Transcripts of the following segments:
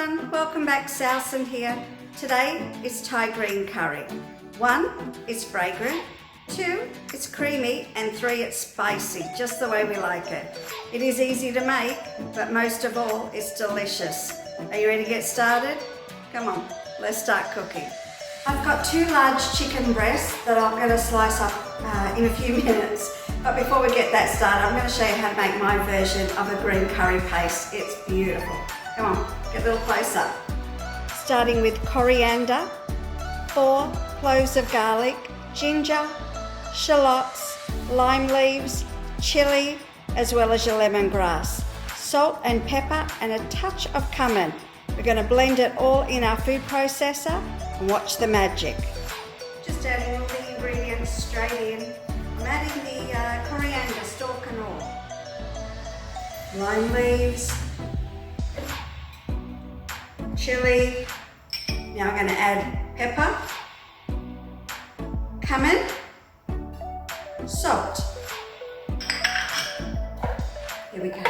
everyone, welcome back. Sowson here. Today is Thai green curry. 1, it's fragrant, 2, it's creamy, and 3, it's spicy, just the way we like it. It is easy to make, but most of all, it's delicious. Are you ready to get started? Come on, let's start cooking. I've got 2 large chicken breasts that I'm going to slice up in a few minutes. But before we get that started, I'm going to show you how to make my version of a green curry paste. It's beautiful. Come on, get a little closer. Starting with coriander, 4 cloves of garlic, ginger, shallots, lime leaves, chilli, as well as your lemongrass, salt and pepper, and a touch of cumin. We're going to blend it all in our food processor and watch the magic. Just adding all the ingredients straight in. I'm adding the coriander, stalk and all. Lime leaves, chilli. Now I'm going to add pepper, cumin, salt. Here we go.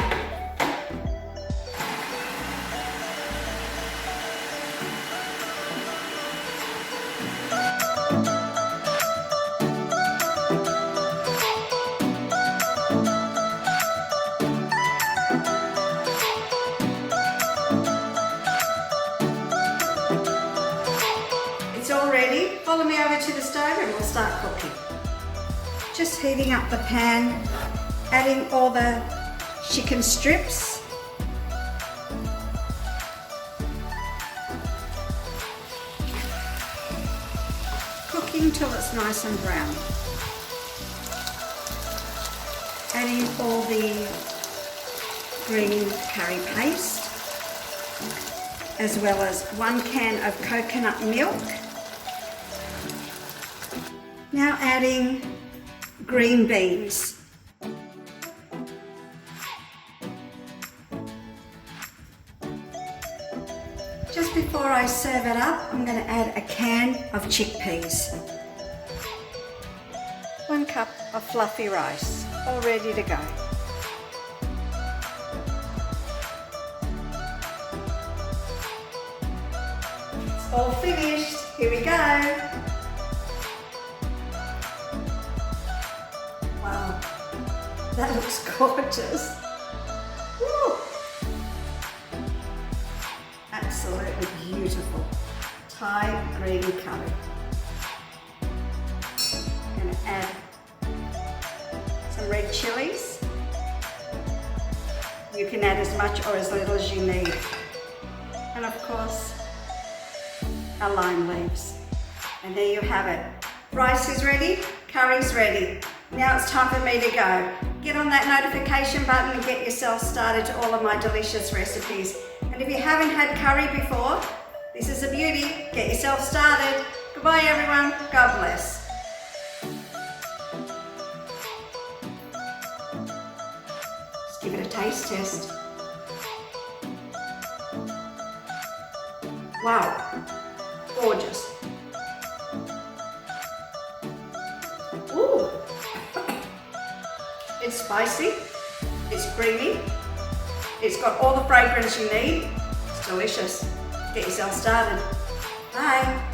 All ready. Follow me over to the stove and we'll start cooking. Just heating up the pan, adding all the chicken strips. Cooking till it's nice and brown. Adding all the green curry paste, as well as 1 can of coconut milk. Now adding green beans. Just before I serve it up, I'm going to add a can of chickpeas. 1 cup of fluffy rice, all ready to go. It's all finished. Here we go. Wow, that looks gorgeous. Woo. Absolutely beautiful. Thai green curry. I'm going to add some red chillies. You can add as much or as little as you need. And of course, our lime leaves. And there you have it. Rice is ready, curry's ready. Now it's time for me to go. Get on that notification button and get yourself started to all of my delicious recipes. And if you haven't had curry before, this is a beauty. Get yourself started. Goodbye everyone. God bless. Just give it a taste test. Wow, gorgeous. Ooh. It's spicy, it's creamy, it's got all the fragrance you need. It's delicious. Get yourself started. Bye.